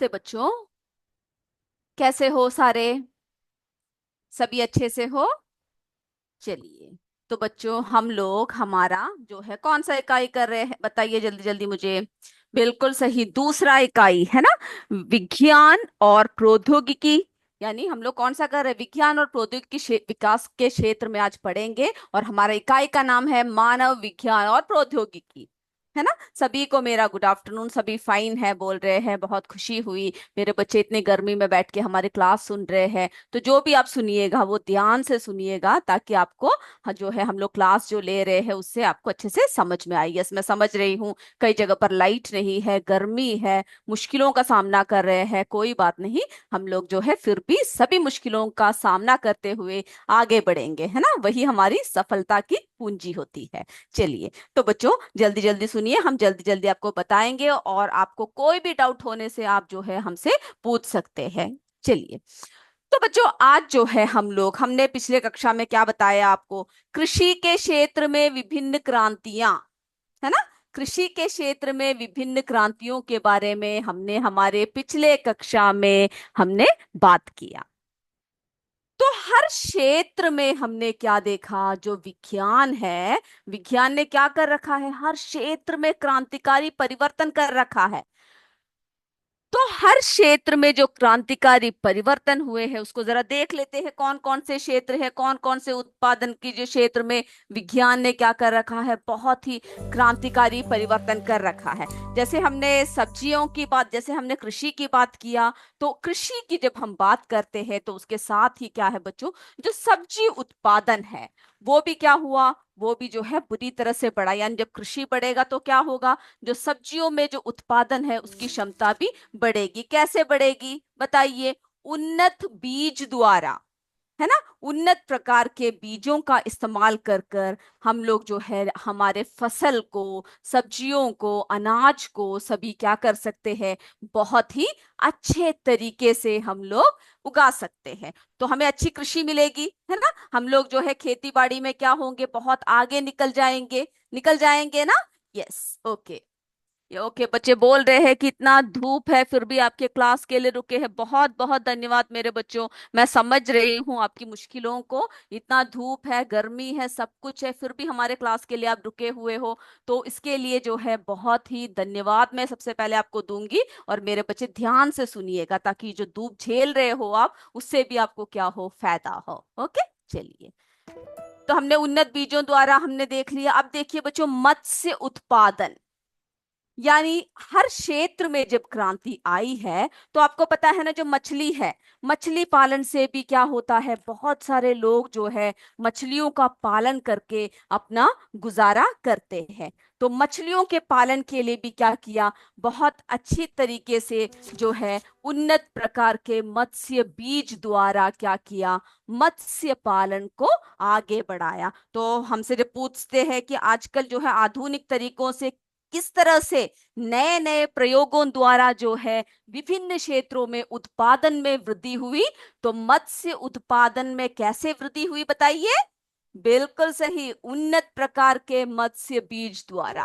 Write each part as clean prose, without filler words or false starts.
नमस्ते बच्चों। कैसे हो सारे? सभी अच्छे से हो? चलिए, तो बच्चों हम लोग हमारा जो है कौन सा इकाई कर रहे हैं बताइए जल्दी जल्दी मुझे। बिल्कुल सही, दूसरा इकाई है ना, विज्ञान और प्रौद्योगिकी। यानी हम लोग कौन सा कर रहे हैं, विज्ञान और प्रौद्योगिकी विकास के क्षेत्र में आज पढ़ेंगे। और हमारा इकाई का नाम है मानव विज्ञान और प्रौद्योगिकी, है ना। सभी को मेरा गुड आफ्टरनून। सभी फाइन है बोल रहे हैं, बहुत खुशी हुई। मेरे बच्चे इतने गर्मी में बैठ के हमारी क्लास सुन रहे हैं। तो जो भी आप सुनिएगा वो ध्यान से सुनिएगा, ताकि आपको जो है हम लोग क्लास जो ले रहे हैं उससे आपको अच्छे से समझ में आई। यस, मैं समझ रही हूँ कई जगह पर लाइट नहीं है, गर्मी है, मुश्किलों का सामना कर रहे हैं। कोई बात नहीं, हम लोग जो है फिर भी सभी मुश्किलों का सामना करते हुए आगे बढ़ेंगे, है ना। वही हमारी सफलता की पूंजी होती है। चलिए, तो बच्चों जल्दी जल्दी सुनिए, हम जल्दी जल्दी आपको बताएंगे और आपको कोई भी डाउट होने से आप जो है हमसे पूछ सकते हैं। चलिए, तो बच्चों आज जो है हम लोग, हमने पिछले कक्षा में क्या बताया आपको, कृषि के क्षेत्र में विभिन्न क्रांतियां, है ना। कृषि के क्षेत्र में विभिन्न क्रांतियों के बारे में हमने हमारे पिछले कक्षा में हमने बात किया। तो हर क्षेत्र में हमने क्या देखा, जो विज्ञान है, विज्ञान ने क्या कर रखा है, हर क्षेत्र में क्रांतिकारी परिवर्तन कर रखा है। तो हर क्षेत्र में जो क्रांतिकारी परिवर्तन हुए हैं उसको जरा देख लेते हैं, कौन कौन से क्षेत्र है, कौन कौन से उत्पादन की जो क्षेत्र में विज्ञान ने क्या कर रखा है, बहुत ही क्रांतिकारी परिवर्तन कर रखा है। जैसे हमने सब्जियों की बात, जैसे हमने कृषि की बात किया, तो कृषि की जब हम बात करते हैं तो उसके साथ ही क्या है बच्चों, जो सब्जी उत्पादन है वो भी क्या हुआ, वो भी जो है बुरी तरह से बढ़ा। यानी जब कृषि बढ़ेगा तो क्या होगा, जो सब्जियों में जो उत्पादन है उसकी क्षमता भी बढ़ेगी। कैसे बढ़ेगी बताइए, उन्नत बीज द्वारा, है ना। उन्नत प्रकार के बीजों का इस्तेमाल कर कर हम लोग जो है हमारे फसल को, सब्जियों को, अनाज को सभी क्या कर सकते हैं, बहुत ही अच्छे तरीके से हम लोग उगा सकते हैं। तो हमें अच्छी कृषि मिलेगी, है ना। हम लोग जो है खेती बाड़ी में क्या होंगे, बहुत आगे निकल जाएंगे, निकल जाएंगे ना। Yes, okay. ओके, बच्चे बोल रहे हैं कि इतना धूप है फिर भी आपके क्लास के लिए रुके हैं। बहुत बहुत धन्यवाद मेरे बच्चों, मैं समझ रही हूँ आपकी मुश्किलों को। इतना धूप है, गर्मी है, सब कुछ है, फिर भी हमारे क्लास के लिए आप रुके हुए हो, तो इसके लिए जो है बहुत ही धन्यवाद मैं सबसे पहले आपको दूंगी। और मेरे बच्चे ध्यान से सुनिएगा, ताकि जो धूप झेल रहे हो आप, उससे भी आपको क्या हो, फायदा हो। ओके, चलिए। तो हमने उन्नत बीजों द्वारा हमने देख लिया। अब देखिए बच्चों, मत्स्य उत्पादन, यानी हर क्षेत्र में जब क्रांति आई है, तो आपको पता है ना, जो मछली है, मछली पालन से भी क्या होता है, बहुत सारे लोग जो है मछलियों का पालन करके अपना गुजारा करते हैं। तो मछलियों के पालन के लिए भी क्या किया, बहुत अच्छी तरीके से जो है उन्नत प्रकार के मत्स्य बीज द्वारा क्या किया, मत्स्य पालन को आगे बढ़ाया। तो हमसे जब पूछते हैं कि आजकल जो है आधुनिक तरीकों से किस तरह से नए नए प्रयोगों द्वारा जो है विभिन्न क्षेत्रों में उत्पादन में वृद्धि हुई, तो मत्स्य उत्पादन में कैसे वृद्धि हुई बताइए। बिल्कुल सही, उन्नत प्रकार के मत्स्य बीज द्वारा।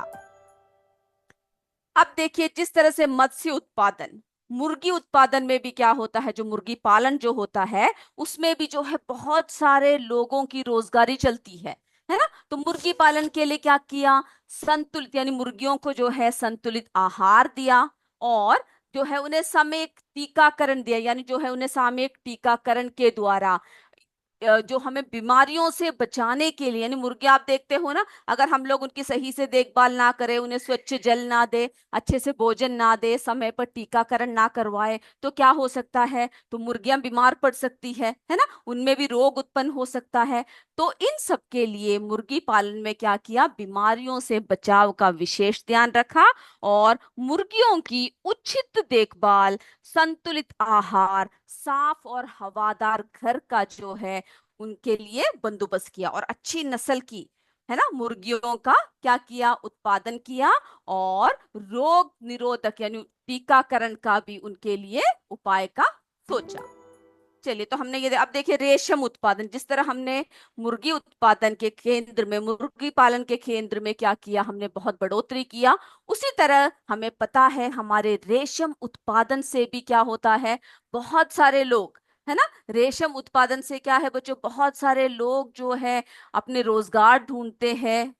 अब देखिए, जिस तरह से मत्स्य उत्पादन, मुर्गी उत्पादन में भी क्या होता है, जो मुर्गी पालन जो होता है उसमें भी जो है बहुत सारे लोगों की रोजगारी चलती है ना। तो मुर्गी पालन के लिए क्या किया, संतुलित, यानी मुर्गियों को जो है संतुलित आहार दिया, और जो है उन्हें सामयिक टीकाकरण दिया, यानी जो है उन्हें सामयिक टीकाकरण के द्वारा जो हमें बीमारियों से बचाने के लिए, यानी मुर्गे आप देखते हो ना, अगर हम लोग उनकी सही से देखभाल ना करें, उन्हें स्वच्छ जल ना दे, अच्छे से भोजन ना दे, समय पर टीकाकरण ना करवाए, तो क्या हो सकता है, तो मुर्गियां बीमार पड़ सकती है ना, उनमें भी रोग उत्पन्न हो सकता है। तो इन सब के लिए मुर्गी पालन में क्या किया, बीमारियों से बचाव का विशेष ध्यान रखा, और मुर्गियों की उचित देखभाल, संतुलित आहार, साफ और हवादार घर का जो है उनके लिए बंदोबस्त किया, और अच्छी नस्ल की, है ना, मुर्गियों का क्या किया, उत्पादन किया, और रोग निरोधक यानी टीकाकरण का भी उनके लिए उपाय का सोचा। चलिए, तो हमने ये अब देखिए रेशम उत्पादन, जिस तरह हमने मुर्गी उत्पादन के केंद्र में, मुर्गी पालन के केंद्र में क्या किया, हमने बहुत बढ़ोतरी किया, उसी तरह हमें पता है हमारे रेशम उत्पादन से भी क्या होता है, बहुत सारे लोग, है ना, रेशम उत्पादन से क्या है बच्चों, बहुत सारे लोग जो है अपने रोजगार ढूंढते हैं,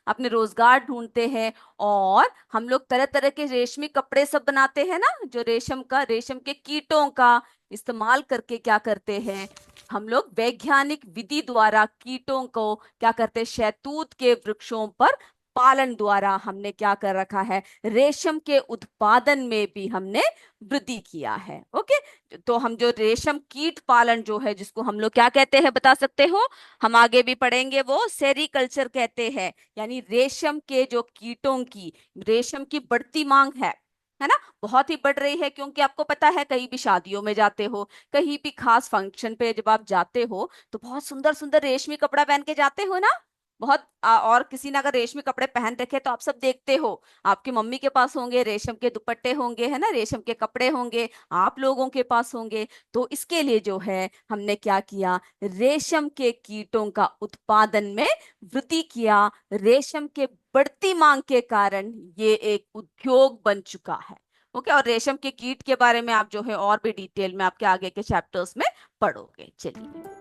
अपने रोजगार ढूंढते हैं। और हम लोग तरह तरह के रेशमी कपड़े सब बनाते हैं ना, जो रेशम के कीटों का इस्तेमाल करके क्या करते हैं, हम लोग वैज्ञानिक विधि द्वारा कीटों को क्या करते हैं, शहतूत के वृक्षों पर पालन द्वारा हमने क्या कर रखा है, रेशम के उत्पादन में भी हमने वृद्धि किया है। ओके, तो हम जो रेशम कीट पालन जो है, जिसको हम लोग क्या कहते हैं बता सकते हो, हम आगे भी पढ़ेंगे, वो सेरीकल्चर कहते हैं। यानी रेशम के जो कीटों की, रेशम की बढ़ती मांग है ना, बहुत ही बढ़ रही है, क्योंकि आपको पता है कहीं भी शादियों में जाते हो, कहीं भी खास फंक्शन पे जब आप जाते हो, तो बहुत सुंदर सुंदर रेशमी कपड़ा पहन के जाते हो ना, बहुत और किसी ने अगर रेशमी कपड़े पहन रखे तो आप सब देखते हो, आपकी मम्मी के पास होंगे रेशम के दुपट्टे होंगे, है ना, रेशम के कपड़े होंगे, आप लोगों के पास होंगे। तो इसके लिए जो है हमने क्या किया, रेशम के कीटों का उत्पादन में वृद्धि किया। रेशम के बढ़ती मांग के कारण ये एक उद्योग बन चुका है। ओके, और रेशम के कीट के बारे में आप जो है और भी डिटेल में आपके आगे के चैप्टर्स में पढ़ोगे। चलिए,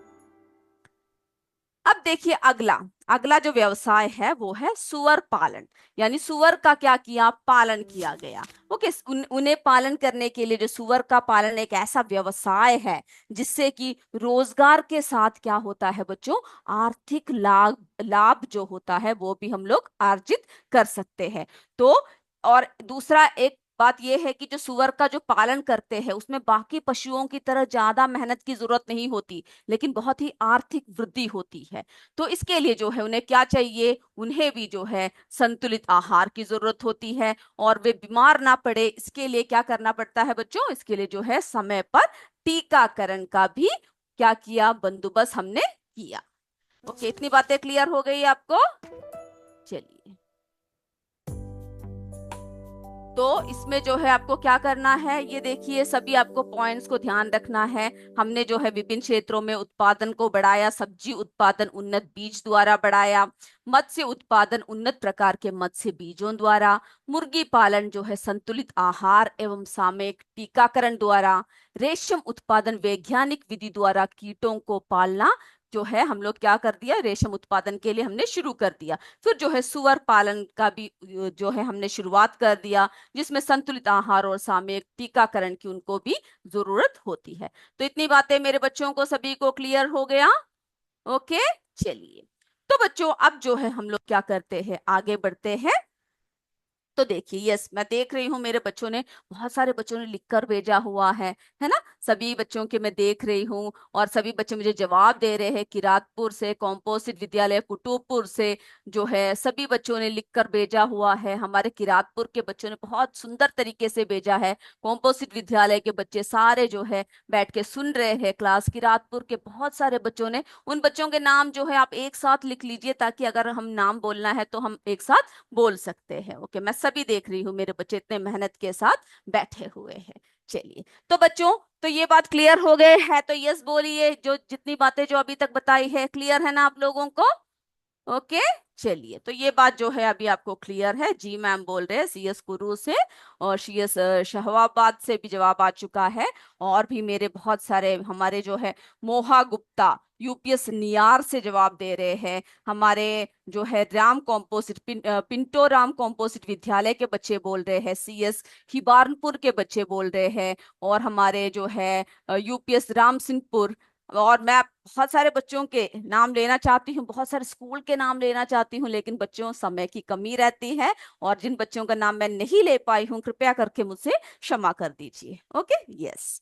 अब देखिए अगला, अगला जो व्यवसाय है वो है सुअर पालन। यानी सुअर का क्या किया, पालन किया गया। ओके, उन्हें पालन करने के लिए, जो सुअर का पालन एक ऐसा व्यवसाय है जिससे कि रोजगार के साथ क्या होता है बच्चों, आर्थिक लाभ, लाभ जो होता है वो भी हम लोग अर्जित कर सकते हैं। तो और दूसरा एक बात यह है कि जो सुअर का जो पालन करते हैं उसमें बाकी पशुओं की तरह ज्यादा मेहनत की जरूरत नहीं होती, लेकिन बहुत ही आर्थिक वृद्धि होती है। तो इसके लिए जो है उन्हें क्या चाहिए, उन्हें भी जो है संतुलित आहार की जरूरत होती है, और वे बीमार ना पड़े इसके लिए क्या करना पड़ता है बच्चों, इसके लिए जो है समय पर टीकाकरण का भी क्या किया, बंदोबस्त हमने किया। ओके, इतनी बातें क्लियर हो गई आपको। चलिए, तो इसमें जो है आपको क्या करना है, ये देखिए सभी आपको पॉइंट्स को ध्यान रखना है। हमने जो है विभिन्न क्षेत्रों में उत्पादन को बढ़ाया, सब्जी उत्पादन उन्नत बीज द्वारा बढ़ाया, मत्स्य उत्पादन उन्नत प्रकार के मत्स्य बीजों द्वारा, मुर्गी पालन जो है संतुलित आहार एवं सामयिक टीकाकरण द्वारा, रेशम उत्पादन वैज्ञानिक विधि द्वारा कीटों को पालना जो है हम लोग क्या कर दिया, रेशम उत्पादन के लिए हमने शुरू कर दिया। फिर जो है सुअर पालन का भी जो है हमने शुरुआत कर दिया, जिसमें संतुलित आहार और सामयिक टीकाकरण की उनको भी जरूरत होती है। तो इतनी बातें मेरे बच्चों को सभी को क्लियर हो गया। ओके, चलिए, तो बच्चों अब जो है हम लोग क्या करते हैं, आगे बढ़ते हैं। तो देखिए, यस, मैं देख रही हूँ मेरे बच्चों ने, बहुत सारे बच्चों ने लिखकर भेजा हुआ है ना, सभी बच्चों के मैं देख रही हूँ, और सभी बच्चे मुझे जवाब दे रहे हैं, किरातपुर से, कॉम्पोजिट विद्यालय कुतुबपुर से जो है सभी बच्चों ने लिखकर भेजा हुआ है। हमारे किरातपुर के बच्चों ने बहुत सुंदर तरीके से भेजा है, कॉम्पोजिट विद्यालय के बच्चे सारे जो है बैठ के सुन रहे हैं क्लास। किरातपुर के बहुत सारे बच्चों ने, उन बच्चों के नाम जो है आप एक साथ लिख लीजिए, ताकि अगर हम नाम बोलना है तो हम एक साथ बोल सकते हैं। ओके, मैं सभी देख रही हूँ, मेरे बच्चे इतने मेहनत के साथ बैठे हुए हैं। चलिए, तो बच्चों, तो ये बात क्लियर हो गए है, तो यस बोलिए, जो जितनी बातें जो अभी तक बताई है क्लियर है ना आप लोगों को। ओके, चलिए, तो ये बात जो है अभी आपको क्लियर है। जी मैम बोल रहे हैं सीएस कुरू से, और सीएस शहवाबाद से भी जवाब आ चुका है। और भी मेरे बहुत सारे, हमारे जो है मोहा गुप्ता यूपीएस नियार से जवाब दे रहे हैं। हमारे जो है Ram composite Pinto Ram composite विद्यालय के बच्चे बोल रहे हैं, सीएस हिबारनपुर के बच्चे बोल रहे हैं, और हमारे जो है यूपीएस राम सिंहपुर। और मैं बहुत सारे बच्चों के नाम लेना चाहती हूँ, बहुत सारे स्कूल के नाम लेना चाहती हूँ, लेकिन बच्चों समय की कमी रहती है, और जिन बच्चों का नाम मैं नहीं ले पाई हूँ कृपया करके मुझसे क्षमा कर दीजिए। Okay, yes.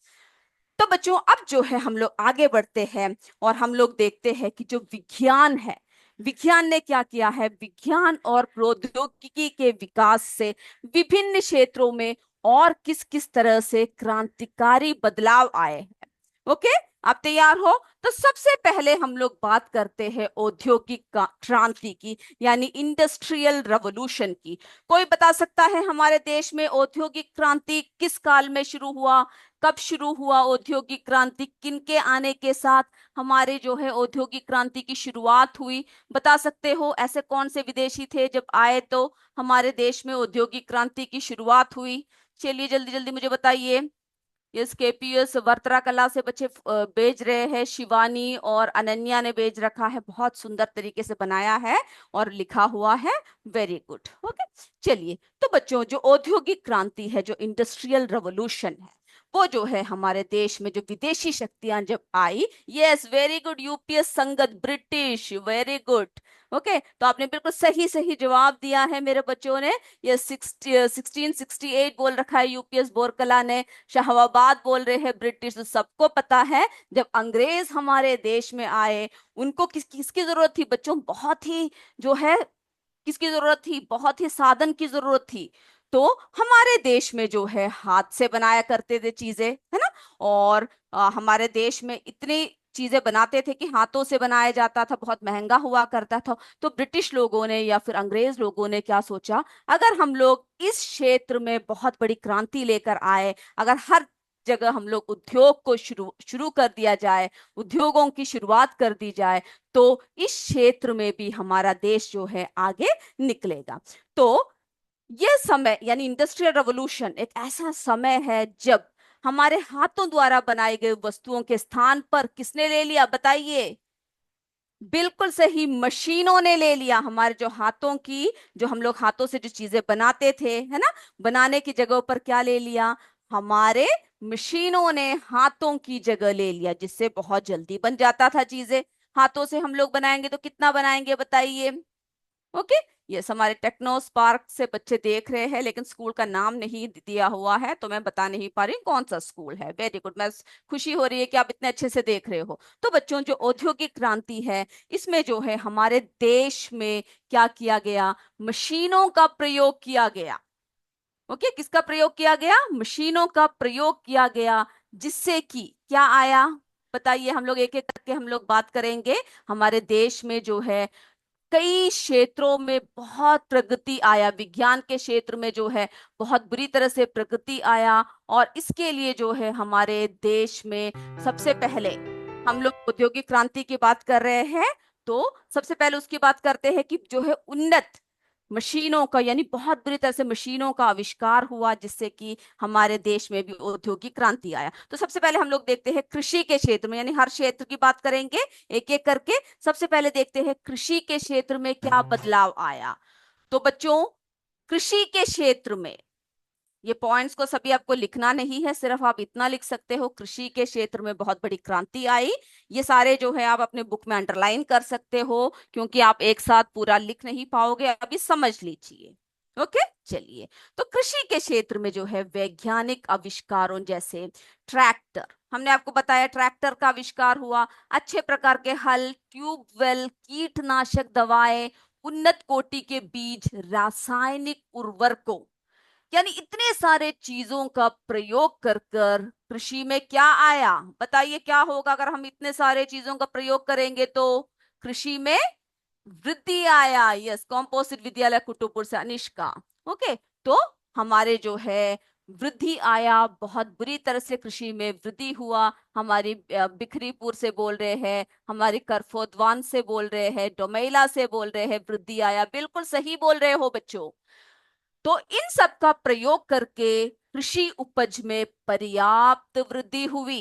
तो बच्चों अब जो है हम लोग आगे बढ़ते हैं, और हम लोग देखते हैं कि जो विज्ञान है, विज्ञान ने क्या किया है, विज्ञान और प्रौद्योगिकी के विकास से विभिन्न क्षेत्रों में और किस किस तरह से क्रांतिकारी बदलाव आए हैं। ओके, आप तैयार हो? तो सबसे पहले हम लोग बात करते हैं औद्योगिक क्रांति की, यानी इंडस्ट्रियल रेवोल्यूशन की। कोई बता सकता है हमारे देश में औद्योगिक क्रांति किस काल में शुरू हुआ? कब शुरू हुआ औद्योगिक क्रांति? किनके आने के साथ हमारे जो है औद्योगिक क्रांति की शुरुआत हुई? बता सकते हो ऐसे कौन से विदेशी थे जब आए तो हमारे देश में औद्योगिक क्रांति की शुरुआत हुई? चलिए जल्दी जल्दी मुझे बताइए। यस, केपीएस वर्तरा कला से बच्चे भेज रहे हैं। शिवानी और अनन्या ने भेज रखा है, बहुत सुंदर तरीके से बनाया है और लिखा हुआ है। Very good. ओके, चलिए। तो बच्चों, जो औद्योगिक क्रांति है, जो इंडस्ट्रियल रेवोल्यूशन है, वो जो है हमारे देश में जो विदेशी शक्तियां जब आई, यस वेरी गुड, यूपीएस संगत, ब्रिटिश, वेरी गुड। ओके, तो आपने बिल्कुल सही सही जवाब दिया है मेरे बच्चों ने। ये 1668 बोल रखा है यूपीएस बोरकला ने। शाहबाद बोल रहे हैं ब्रिटिश। तो सबको पता है जब अंग्रेज हमारे देश में आए, उनको किसकी जरूरत थी बच्चों? बहुत ही जो है किसकी जरूरत थी? बहुत ही साधन की जरूरत थी। तो हमारे देश में जो है हाथ से बनाया करते थे चीजें, है ना? और हमारे देश में इतनी चीजें बनाते थे कि हाथों से बनाया जाता था, बहुत महंगा हुआ करता था। तो ब्रिटिश लोगों ने या फिर अंग्रेज लोगों ने क्या सोचा, अगर हम लोग इस क्षेत्र में बहुत बड़ी क्रांति लेकर आए, अगर हर जगह हम लोग उद्योग को शुरू शुरू कर दिया जाए, उद्योगों की शुरुआत कर दी जाए, तो इस क्षेत्र में भी हमारा देश जो है आगे निकलेगा। तो यह समय यानी इंडस्ट्रियल रेवोल्यूशन एक ऐसा समय है जब हमारे हाथों द्वारा बनाई गई वस्तुओं के स्थान पर किसने ले लिया? बताइए। बिल्कुल सही, मशीनों ने ले लिया। हमारे जो हाथों की, जो हम लोग हाथों से जो चीजें बनाते थे, है ना, बनाने की जगह पर क्या ले लिया? हमारे मशीनों ने हाथों की जगह ले लिया, जिससे बहुत जल्दी बन जाता था चीजें। हाथों से हम लोग बनाएंगे तो कितना बनाएंगे बताइए? ओके, यस, हमारे टेक्नो स्पार्क से बच्चे देख रहे हैं, लेकिन स्कूल का नाम नहीं दिया हुआ है तो मैं बता नहीं पा रही हूँ कौन सा स्कूल है। वेरी गुड, मैं खुशी हो रही है कि आप इतने अच्छे से देख रहे हो। तो बच्चों, जो औद्योगिक क्रांति है, इसमें जो है हमारे देश में क्या किया गया? मशीनों का प्रयोग किया गया। ओके, किसका प्रयोग किया गया? मशीनों का प्रयोग किया गया, जिससे कि क्या आया? बताइए, हम लोग एक एक करके हम लोग बात करेंगे। हमारे देश में जो है कई क्षेत्रों में बहुत प्रगति आया, विज्ञान के क्षेत्र में जो है बहुत बुरी तरह से प्रगति आया। और इसके लिए जो है हमारे देश में सबसे पहले हम लोग औद्योगिक क्रांति की बात कर रहे हैं, तो सबसे पहले उसकी बात करते हैं कि जो है उन्नत मशीनों का, यानी बहुत बुरी तरह से मशीनों का आविष्कार हुआ, जिससे कि हमारे देश में भी औद्योगिक क्रांति आया। तो सबसे पहले हम लोग देखते हैं कृषि के क्षेत्र में, यानी हर क्षेत्र की बात करेंगे एक एक करके। सबसे पहले देखते हैं कृषि के क्षेत्र में क्या बदलाव आया। तो बच्चों, कृषि के क्षेत्र में, ये पॉइंट्स को सभी आपको लिखना नहीं है, सिर्फ आप इतना लिख सकते हो, कृषि के क्षेत्र में बहुत बड़ी क्रांति आई। ये सारे जो है आप अपने बुक में अंडरलाइन कर सकते हो, क्योंकि आप एक साथ पूरा लिख नहीं पाओगे, अभी समझ लीजिए। ओके, चलिए। तो कृषि के क्षेत्र में जो है वैज्ञानिक आविष्कारों जैसे ट्रैक्टर, हमने आपको बताया ट्रैक्टर का आविष्कार हुआ। अच्छे प्रकार के हल, ट्यूबवेल, कीटनाशक दवाएं, उन्नत कोटि के बीज, रासायनिक उर्वरकों, यानी इतने सारे चीजों का प्रयोग कर कर कृषि में क्या आया? बताइए, क्या होगा अगर हम इतने सारे चीजों का प्रयोग करेंगे तो? कृषि में वृद्धि आया। यस, कॉम्पोजिट विद्यालय कुटुपुर से अनिष्का। ओके, तो हमारे जो है वृद्धि आया, बहुत बुरी तरह से कृषि में वृद्धि हुआ। हमारी बिखरीपुर से बोल रहे हैं, हमारी करफोदवान से बोल रहे हैं, डोमेला से बोल रहे हैं, वृद्धि आया। बिल्कुल सही बोल रहे हो बच्चों। तो इन सब का प्रयोग करके कृषि उपज में पर्याप्त वृद्धि हुई।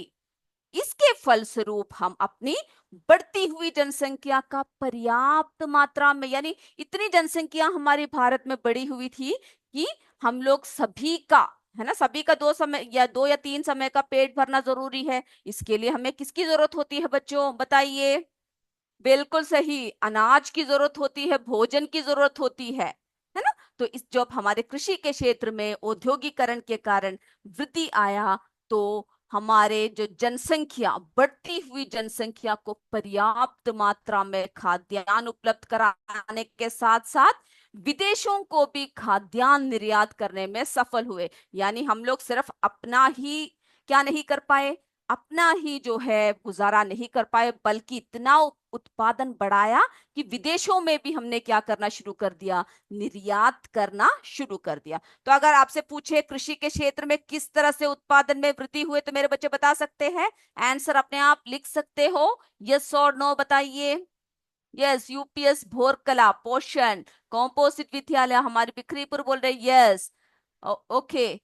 इसके फलस्वरूप हम अपनी बढ़ती हुई जनसंख्या का पर्याप्त मात्रा में, यानी इतनी जनसंख्या हमारी भारत में बढ़ी हुई थी कि हम लोग सभी का, है ना, सभी का दो या तीन समय का पेट भरना जरूरी है। इसके लिए हमें किसकी जरूरत होती है बच्चों? बताइए। बिल्कुल सही, अनाज की जरूरत होती है, भोजन की जरूरत होती है ना? तो इस जब हमारे कृषि के क्षेत्र में औद्योगिकरण के कारण वृद्धि आया, तो हमारे जो जनसंख्या, बढ़ती हुई जनसंख्या को पर्याप्त मात्रा में खाद्यान्न उपलब्ध कराने के साथ साथ विदेशों को भी खाद्यान्न निर्यात करने में सफल हुए। यानी हम लोग सिर्फ अपना ही क्या नहीं कर पाए, अपना ही जो है गुजारा नहीं कर पाए, बल्कि इतना उत्पादन बढ़ाया कि विदेशों में भी हमने क्या करना शुरू कर दिया, निर्यात करना शुरू कर दिया। तो अगर आपसे पूछे कृषि के क्षेत्र में किस तरह से उत्पादन में वृद्धि हुए, तो मेरे बच्चे बता सकते हैं? आंसर अपने आप लिख सकते हो, यस और नो बताइए। यस, यूपीएस भोरकला, पोषण, कॉम्पोजिट विद्यालय हमारे बिखरीपुर बोल रहे yes. Okay,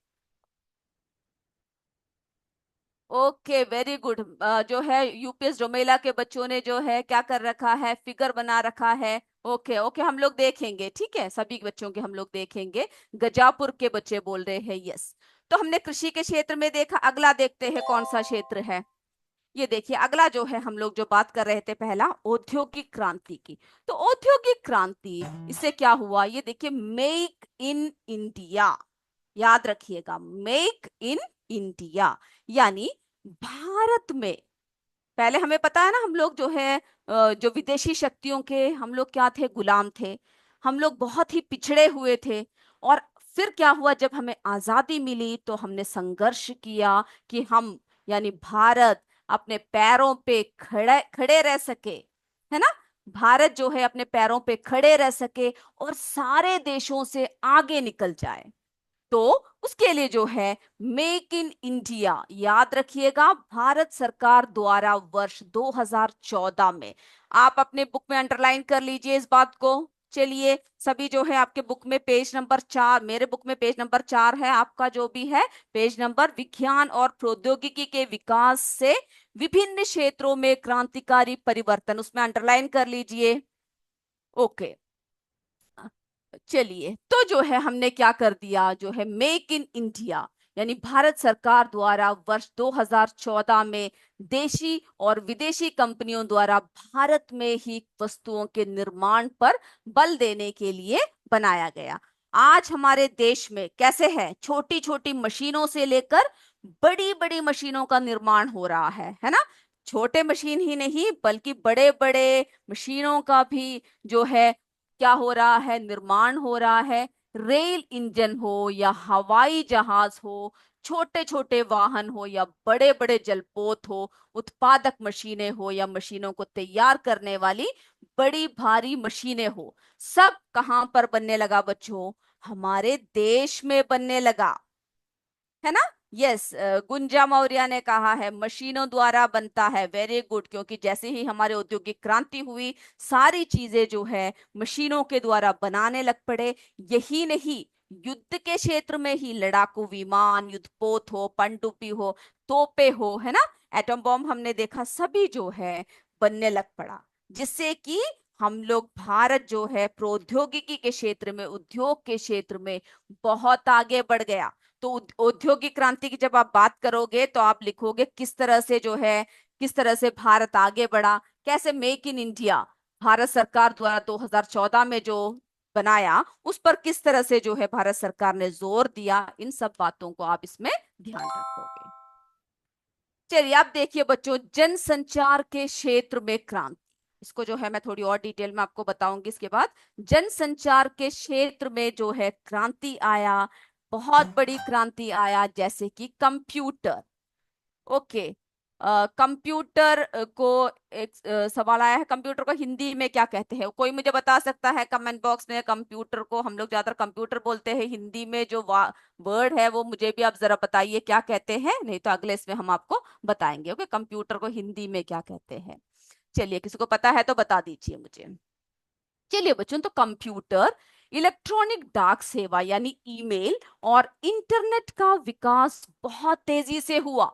okay, very good. जो है यूपीएस डोमेला के बच्चों ने जो है क्या कर रखा है, फिगर बना रखा है। ओके ओके, हम लोग देखेंगे, ठीक है, सभी बच्चों के हम लोग देखेंगे। गजापुर के बच्चे बोल रहे हैं यस। तो हमने कृषि के क्षेत्र में देखा, अगला देखते हैं कौन सा क्षेत्र है। ये देखिए अगला जो है, हम लोग जो बात कर रहे थे पहला औद्योगिक क्रांति की। तो औद्योगिक क्रांति, इससे क्या हुआ, ये देखिए, मेक इन इंडिया। याद रखिएगा, मेक इन इंडिया, यानी भारत में। पहले हमें पता है ना, हम लोग जो है जो विदेशी शक्तियों के हम लोग क्या थे, गुलाम थे। हम लोग बहुत ही पिछड़े हुए थे। और फिर क्या हुआ, जब हमें आजादी मिली तो हमने संघर्ष किया कि हम, यानी भारत, अपने पैरों पे खड़े खड़े रह सके, है ना। भारत जो है अपने पैरों पे खड़े रह सके और सारे देशों से आगे निकल जाए। तो उसके लिए जो है मेक इन इंडिया, याद रखिएगा, भारत सरकार द्वारा वर्ष 2014 में, आप अपने बुक में अंडरलाइन कर लीजिए इस बात को। चलिए सभी जो है आपके बुक में पेज नंबर 4, मेरे बुक में पेज नंबर 4 है, आपका जो भी है पेज नंबर, विज्ञान और प्रौद्योगिकी के विकास से विभिन्न क्षेत्रों में क्रांतिकारी परिवर्तन, उसमें अंडरलाइन कर लीजिए। ओके, चलिए, तो जो है हमने क्या कर दिया, जो है मेक इन इंडिया, यानी भारत सरकार द्वारा वर्ष 2014 में देशी और विदेशी कंपनियों द्वारा भारत में ही वस्तुओं के निर्माण पर बल देने के लिए बनाया गया। आज हमारे देश में कैसे है, छोटी छोटी मशीनों से लेकर बड़ी बड़ी मशीनों का निर्माण हो रहा है ना। छोटे मशीन ही नहीं, बल्कि बड़े बड़े मशीनों का भी जो है क्या हो रहा है, निर्माण हो रहा है। रेल इंजन हो या हवाई जहाज हो, छोटे छोटे वाहन हो या बड़े बड़े जलपोत हो, उत्पादक मशीनें हो या मशीनों को तैयार करने वाली बड़ी भारी मशीनें हो, सब कहां पर बनने लगा बच्चों, हमारे देश में बनने लगा, है ना। यस, गुंजा मौर्य ने कहा है मशीनों द्वारा बनता है, वेरी गुड, क्योंकि जैसे ही हमारे औद्योगिक क्रांति हुई, सारी चीजें जो है मशीनों के द्वारा बनाने लग पड़े। यही नहीं, युद्ध के क्षेत्र में ही लड़ाकू विमान, युद्धपोत हो, पनडुब्बी हो, तोपे हो, है ना, एटम बॉम्ब हमने देखा, सभी जो है बनने लग पड़ा। जिससे कि हम लोग, भारत जो है प्रौद्योगिकी के क्षेत्र में, उद्योग के क्षेत्र में बहुत आगे बढ़ गया। तो औद्योगिक क्रांति की जब आप बात करोगे तो आप लिखोगे किस तरह से जो है, किस तरह से भारत आगे बढ़ा, कैसे मेक इन इंडिया भारत सरकार द्वारा 2014 में जो बनाया, उस पर किस तरह से जो है भारत सरकार ने जोर दिया, इन सब बातों को आप इसमें ध्यान रखोगे। चलिए आप देखिए बच्चों, जनसंचार के क्षेत्र में क्रांति, इसको जो है मैं थोड़ी और डिटेल में आपको बताऊंगी इसके बाद। जनसंचार के क्षेत्र में जो है क्रांति आया, बहुत बड़ी क्रांति आया, जैसे कि कंप्यूटर। ओके, कंप्यूटर को एक सवाल आया है, कंप्यूटर को हिंदी में क्या कहते हैं, कोई मुझे बता सकता है कमेंट बॉक्स में। कंप्यूटर को हम लोग ज्यादातर कंप्यूटर बोलते हैं, हिंदी में जो वर्ड है वो मुझे भी आप जरा बताइए क्या कहते हैं, नहीं तो अगले इसमें हम आपको बताएंगे। ओके, कंप्यूटर को हिंदी में क्या कहते हैं, चलिए किसी को पता है तो बता दीजिए मुझे। चलिए बच्चों, तो कंप्यूटर, इलेक्ट्रॉनिक डाक सेवा यानी ईमेल और इंटरनेट का विकास बहुत तेजी से हुआ,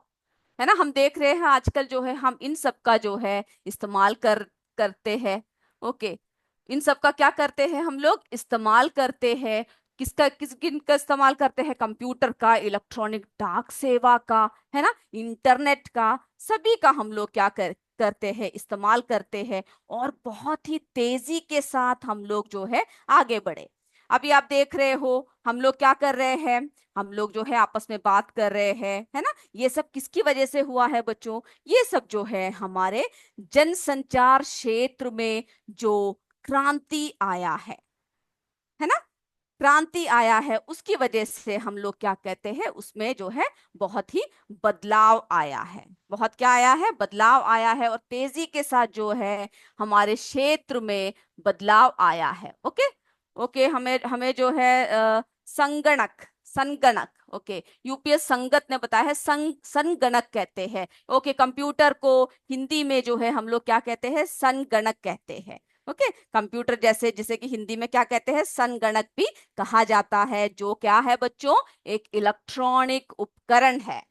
है ना। हम देख रहे हैं आजकल जो है हम इन सब का जो है इस्तेमाल करते हैं। ओके, इन सब का क्या करते हैं, हम लोग इस्तेमाल करते हैं। किसका, किन का इस्तेमाल करते हैं, कंप्यूटर का, इलेक्ट्रॉनिक डाक सेवा का, है ना, इंटरनेट का, सभी का हम लोग क्या करते हैं, इस्तेमाल करते हैं। और बहुत ही तेजी के साथ हम लोग जो है आगे बढ़े। अभी आप देख रहे हो हम लोग क्या कर रहे हैं, हम लोग जो है आपस में बात कर रहे हैं, है ना। ये सब किसकी वजह से हुआ है बच्चों, ये सब जो है हमारे जनसंचार क्षेत्र में जो क्रांति आया है ना, क्रांति आया है, उसकी वजह से हम लोग क्या कहते हैं, उसमें जो है बहुत ही बदलाव आया है, बहुत क्या आया है, बदलाव आया है, और तेजी के साथ जो है हमारे क्षेत्र में बदलाव आया है। ओके ओके, हमें हमें जो है संगणक संगणक, ओके, यूपीएस संगत ने बताया है, संगणक कहते हैं। ओके, कंप्यूटर को हिंदी में जो है हम लोग क्या कहते हैं, संगणक कहते हैं। ओके, कंप्यूटर जैसे जैसे कि हिंदी में क्या कहते हैं, संगणक भी कहा जाता है, जो क्या है बच्चों, एक इलेक्ट्रॉनिक उपकरण है।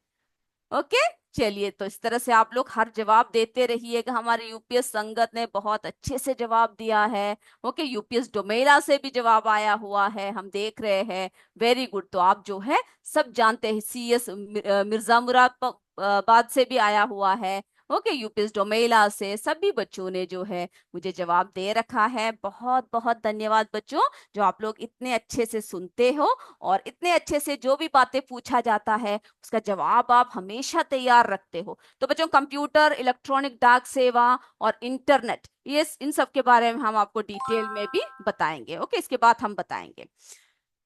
ओके, चलिए, तो इस तरह से आप लोग हर जवाब देते रहिएगा। हमारे यूपीएस संगत ने बहुत अच्छे से जवाब दिया है। ओके, यूपीएस डोमेरा से भी जवाब आया हुआ है, हम देख रहे हैं। वेरी गुड, तो आप जो है सब जानते हैं। सीएस मिर्जा मुरादाबाद से भी आया हुआ है। ओके, यूपीएस डोमेला से सभी बच्चों ने जो है मुझे जवाब दे रखा है। बहुत बहुत धन्यवाद बच्चों, जो आप लोग इतने अच्छे से सुनते हो और इतने अच्छे से जो भी बातें पूछा जाता है उसका जवाब आप हमेशा तैयार रखते हो। तो बच्चों, कंप्यूटर, इलेक्ट्रॉनिक डाक सेवा और इंटरनेट, ये इन सब के बारे में हम आपको डिटेल में भी बताएंगे। ओके, इसके बाद हम बताएंगे।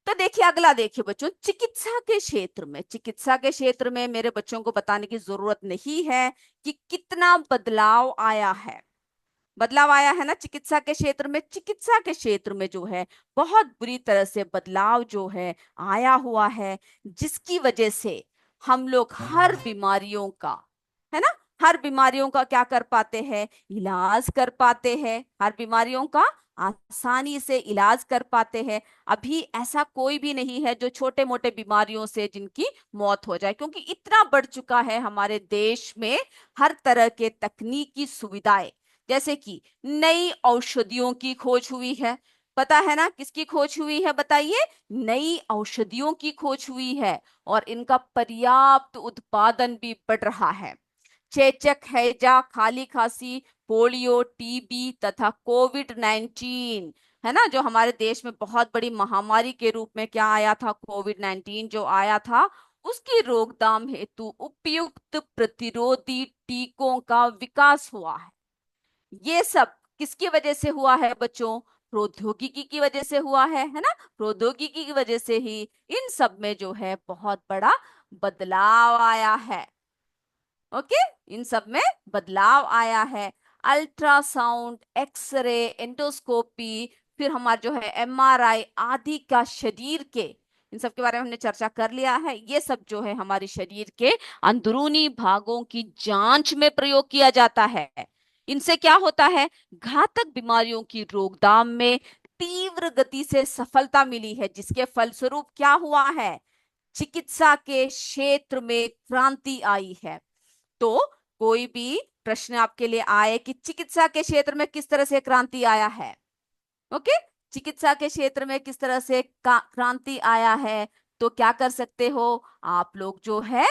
तो देखिए, अगला देखिए बच्चों, चिकित्सा के क्षेत्र में मेरे बच्चों को बताने की जरूरत नहीं है कि कितना बदलाव आया है। बदलाव आया है ना चिकित्सा के क्षेत्र में। चिकित्सा के क्षेत्र में जो है बहुत बुरी तरह से बदलाव जो है आया हुआ है, जिसकी वजह से हम लोग हर बीमारियों का, है ना, हर बीमारियों का क्या कर पाते हैं, इलाज कर पाते हैं। हर बीमारियों का आसानी से इलाज कर पाते हैं। अभी ऐसा कोई भी नहीं है जो छोटे मोटे बीमारियों से जिनकी मौत हो जाए, क्योंकि इतना बढ़ चुका है हमारे देश में हर तरह के तकनीकी सुविधाएं। जैसे कि नई औषधियों की खोज हुई है। पता है ना किसकी खोज हुई है, बताइए? नई औषधियों की खोज हुई है, और इनका पर्याप्त उत्पादन भी बढ़ रहा है। चेचक, हैजा, खाली खांसी, पोलियो, टीबी तथा कोविड-19, है ना, जो हमारे देश में बहुत बड़ी महामारी के रूप में क्या आया था, कोविड-19 जो आया था, उसकी रोकथाम हेतु उपयुक्त प्रतिरोधी टीकों का विकास हुआ है। ये सब किसकी वजह से हुआ है बच्चों? प्रौद्योगिकी की वजह से हुआ है ना। प्रौद्योगिकी की वजह से ही इन सब में जो है बहुत बड़ा बदलाव आया है। ओके, इन सब में बदलाव आया है। अल्ट्रासाउंड, एक्सरे, एंडोस्कोपी, फिर हमारा जो है एमआरआई आदि का शरीर के, इन सब के बारे में हमने चर्चा कर लिया है। ये सब जो है हमारे शरीर के अंदरूनी भागों की जांच में प्रयोग किया जाता है। इनसे क्या होता है, घातक बीमारियों की रोकथाम में तीव्र गति से सफलता मिली है, जिसके फलस्वरूप क्या हुआ है, चिकित्सा के क्षेत्र में क्रांति आई है। तो कोई भी प्रश्न आपके लिए आए कि चिकित्सा के क्षेत्र में किस तरह से क्रांति आया है, ओके, चिकित्सा के क्षेत्र में किस तरह से क्रांति आया है, तो क्या कर सकते हो आप लोग, जो है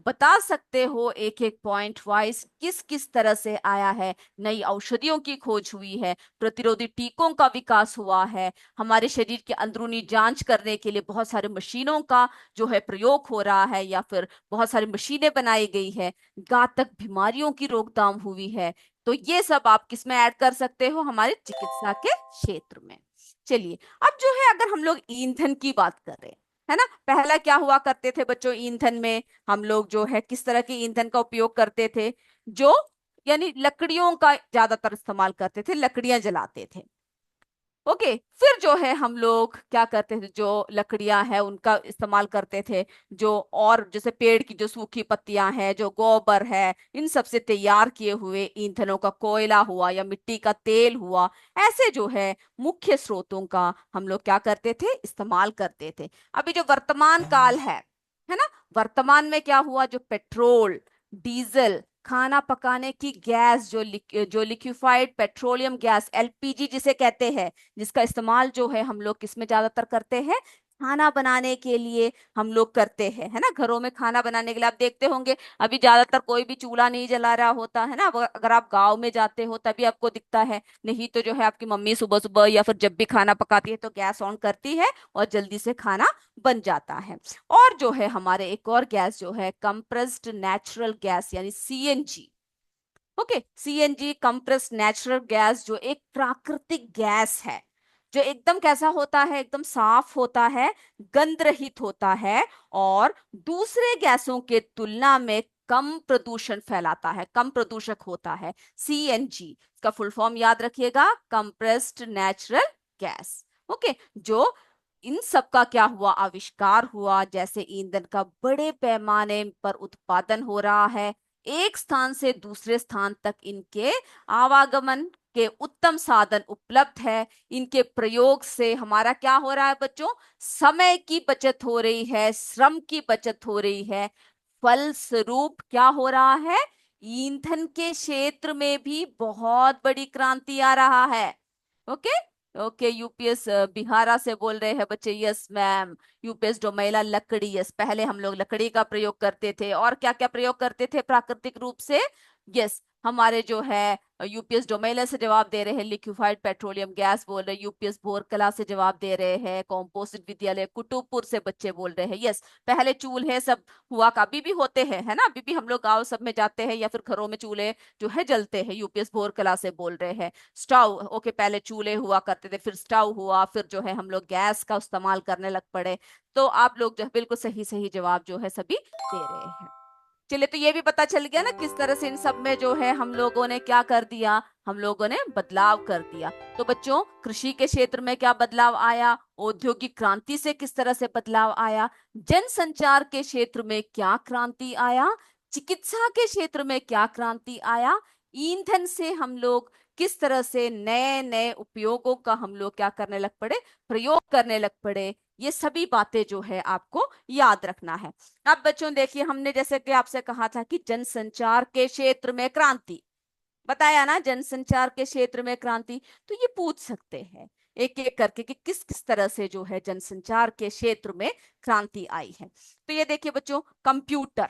बता सकते हो एक एक पॉइंट वाइज किस किस तरह से आया है। नई औषधियों की खोज हुई है, प्रतिरोधी टीकों का विकास हुआ है, हमारे शरीर के अंदरूनी जांच करने के लिए बहुत सारे मशीनों का जो है प्रयोग हो रहा है, या फिर बहुत सारी मशीनें बनाई गई है, घातक बीमारियों की रोकथाम हुई है। तो ये सब आप किस में ऐड कर सकते हो, हमारे चिकित्सा के क्षेत्र में। चलिए, अब जो है अगर हम लोग ईंधन की बात कर रहे हैं, है ना, पहला क्या हुआ करते थे बच्चों, ईंधन में हम लोग जो है किस तरह के ईंधन का उपयोग करते थे, जो यानी लकड़ियों का ज्यादातर इस्तेमाल करते थे, लकड़ियां जलाते थे। ओके, फिर जो है हम लोग क्या करते थे, जो लकड़ियां हैं उनका इस्तेमाल करते थे, जो और जैसे पेड़ की जो सूखी पत्तियां हैं, जो गोबर है, इन सब से तैयार किए हुए ईंधनों का, कोयला हुआ या मिट्टी का तेल हुआ, ऐसे जो है मुख्य स्रोतों का हम लोग क्या करते थे, इस्तेमाल करते थे। अभी जो वर्तमान काल है ना, वर्तमान में क्या हुआ, जो पेट्रोल, डीजल, खाना पकाने की गैस, जो लिक्विफाइड पेट्रोलियम गैस, एलपीजी जिसे कहते हैं, जिसका इस्तेमाल जो है हम लोग किसमें ज्यादातर करते हैं, खाना बनाने के लिए हम लोग करते हैं, है ना, घरों में खाना बनाने के लिए। आप देखते होंगे अभी ज्यादातर कोई भी चूल्हा नहीं जला रहा होता है ना। अगर आप गांव में जाते हो तभी आपको दिखता है, नहीं तो जो है आपकी मम्मी सुबह सुबह या फिर जब भी खाना पकाती है तो गैस ऑन करती है और जल्दी से खाना बन जाता है। और जो है हमारे एक और गैस जो है कंप्रेस्ड नेचुरल गैस, यानी CNG. Okay, CNG compressed natural gas जो एक प्राकृतिक गैस है, जो एकदम कैसा होता है, एकदम साफ होता है, गंध रहित होता है, और दूसरे गैसों के तुलना में कम प्रदूषण फैलाता है, कम प्रदूषक होता है। CNG का फुल फॉर्म याद रखिएगा, कंप्रेस्ड नेचुरल गैस। ओके, जो इन सब का क्या हुआ, आविष्कार हुआ, जैसे ईंधन का बड़े पैमाने पर उत्पादन हो रहा है, एक स्थान से दूसरे स्थान तक इनके आवागमन के उत्तम साधन उपलब्ध है। इनके प्रयोग से हमारा क्या हो रहा है बच्चों, समय की बचत हो रही है, श्रम की बचत हो रही है। फलस्वरूप क्या हो रहा है, ईंधन के क्षेत्र में भी बहुत बड़ी क्रांति आ रहा है। ओके, ओके, यूपीएस बिहारा से बोल रहे हैं बच्चे, यस मैम। यूपीएस डोमेला लकड़ी, यस, पहले हम लोग लकड़ी का प्रयोग करते थे, और क्या क्या प्रयोग करते थे प्राकृतिक रूप से, यस, हमारे जो है यूपीएस डोमेला से जवाब दे रहे हैं, लिक्विफाइड पेट्रोलियम गैस बोल रहे हैं। यूपीएस बोरकला से जवाब दे रहे हैं, कॉम्पोजिट विद्यालय कुतुबपुर से बच्चे बोल रहे हैं, यस, पहले चूल्हे सब हुआ का, अभी भी होते हैं, है ना, अभी भी हम लोग गाँव सब में जाते हैं या फिर घरों में चूल्हे जो है जलते हैं। यूपीएस बोरकला से बोल रहे हैं। स्टव, ओके, पहले चूल्हे हुआ करते थे, फिर स्टव हुआ, फिर जो है हम लोग गैस का इस्तेमाल करने लग पड़े। तो आप लोग जो है बिल्कुल सही सही जवाब जो है सभी दे रहे हैं। चलिए, तो ये भी पता चल गया ना किस तरह से इन सब में जो है हम लोगों ने क्या कर दिया, हम लोगों ने बदलाव कर दिया। तो बच्चों, कृषि के क्षेत्र में क्या बदलाव आया, औद्योगिक क्रांति से किस तरह से बदलाव आया, जनसंचार के क्षेत्र में क्या क्रांति आया, चिकित्सा के क्षेत्र में क्या क्रांति आया, ईंधन से हम लोग किस तरह से नए नए उपयोगों का हम लोग क्या करने लग पड़े, प्रयोग करने लग पड़े, ये सभी बातें जो है आपको याद रखना है। अब बच्चों देखिए, हमने जैसे कि आपसे कहा था कि जनसंचार के क्षेत्र में क्रांति, बताया ना, जनसंचार के क्षेत्र में क्रांति। तो ये पूछ सकते हैं एक एक करके कि किस किस तरह से जो है जनसंचार के क्षेत्र में क्रांति आई है। तो ये देखिए बच्चों, कंप्यूटर,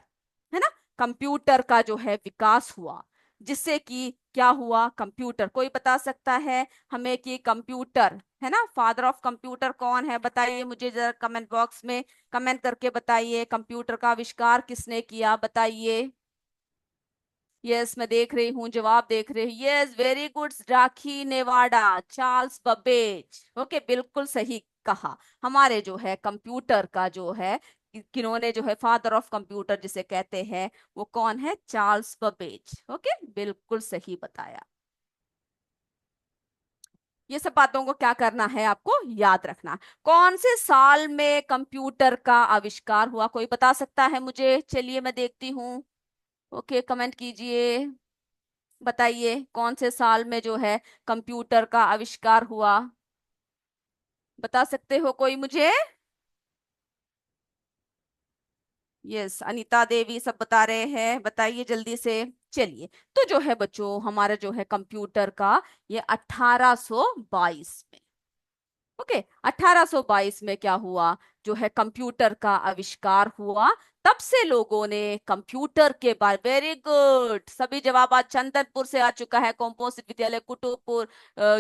है ना, कंप्यूटर का जो है विकास हुआ, जिससे कि क्या हुआ, कंप्यूटर, कोई बता सकता है हमें कि कंप्यूटर, है ना, फादर ऑफ कंप्यूटर कौन है, बताइए मुझे जरा कमेंट बॉक्स में कमेंट करके बताइए, कंप्यूटर का आविष्कार किसने किया, बताइए। यस, मैं देख रही हूँ, जवाब देख रही हूँ, यस, वेरी गुड, राखी नेवाडा, चार्ल्स बबेज। ओके, बिल्कुल सही कहा। हमारे जो है कंप्यूटर का जो है किन्होंने जो है फादर ऑफ कंप्यूटर जिसे कहते हैं, वो कौन है, चार्ल्स बबेज। ओके, बिल्कुल सही बताया। ये सब बातों को क्या करना है, आपको याद रखना। कौन से साल में कंप्यूटर का आविष्कार हुआ, कोई बता सकता है मुझे, चलिए मैं देखती हूँ। ओके, कमेंट कीजिए, बताइए कौन से साल में जो है कंप्यूटर का आविष्कार हुआ, बता सकते हो कोई मुझे। यस, अनीता देवी सब बता रहे हैं, बताइए जल्दी से। चलिए, तो जो है बच्चों, हमारा जो है कंप्यूटर का ये 1822 में, ओके, 1822 में क्या हुआ, जो है कंप्यूटर का आविष्कार हुआ। तब से लोगों ने कंप्यूटर के बारे, वेरी गुड, सभी जवाब आज चंदनपुर से आ चुका है, कॉम्पोजिट विद्यालय कुतुबपुर,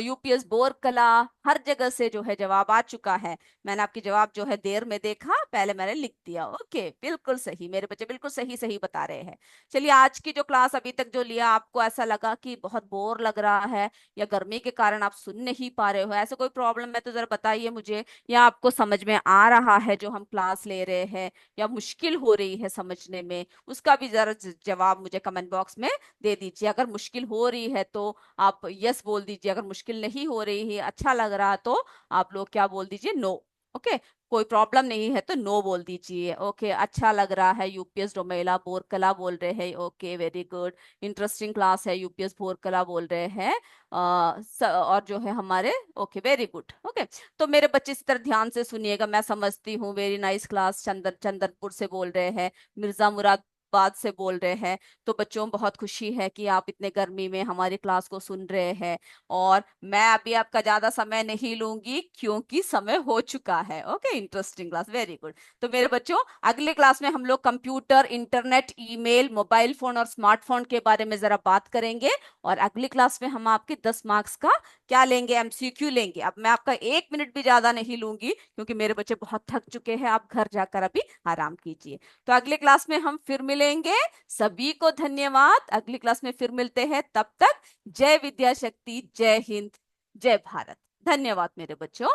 यूपीएस बोरकला, हर जगह से जो है जवाब आ चुका है। मैंने आपकी जवाब जो है देर में देखा, पहले मैंने लिख दिया। ओके, बिल्कुल सही, मेरे बच्चे बिल्कुल सही सही बता रहे हैं। चलिए, आज की जो क्लास अभी तक जो लिया, आपको ऐसा लगा कि बहुत बोर लग रहा है, या गर्मी के कारण आप सुन नहीं पा रहे हो, ऐसा कोई प्रॉब्लम है तो जरा बताइए मुझे, या आपको समझ में आ रहा है जो हम क्लास ले रहे हैं, या मुश्किल हो रही है समझने में, उसका भी जरा जवाब मुझे कमेंट बॉक्स में दे दीजिए। अगर मुश्किल हो रही है तो आप यस बोल दीजिए, अगर मुश्किल नहीं हो रही है, अच्छा लग रहा है, तो आप लोग क्या बोल दीजिए, नो। ओके, कोई प्रॉब्लम नहीं है तो नो बोल दीजिए। ओके, अच्छा लग रहा है, यूपीएस डोमेला बोरकला बोल रहे हैं, okay, very good, interesting class है, यूपीएस बोरकला बोल रहे हैं। और जो है हमारे, ओके, वेरी गुड। ओके, तो मेरे बच्चे इस तरह ध्यान से सुनिएगा, मैं समझती हूँ, वेरी नाइस क्लास, चंदनपुर से बोल रहे हैं, मिर्जा मुरादाबाद से बोल रहे हैं। तो बच्चों, बहुत खुशी है कि आप इतने गर्मी में हमारी क्लास को सुन रहे हैं, और मैं अभी आपका ज्यादा समय नहीं लूंगी क्योंकि समय हो चुका है। Okay, interesting class, very good. तो मेरे बच्चों, अगले क्लास में हम लोग computer, internet, email, mobile phone और स्मार्टफोन के बारे में जरा बात करेंगे, और अगली क्लास में हम आपके 10 मार्क्स का क्या लेंगे, एमसीक्यू लेंगे। अब मैं आपका 1 मिनट भी ज्यादा नहीं लूंगी क्योंकि मेरे बच्चे बहुत थक चुके हैं, आप घर जाकर अभी आराम कीजिए। तो अगले क्लास में हम फिर मिलेंगे। सभी को धन्यवाद, अगली क्लास में फिर मिलते हैं, तब तक जय विद्या शक्ति, जय हिंद, जय भारत। धन्यवाद मेरे बच्चों।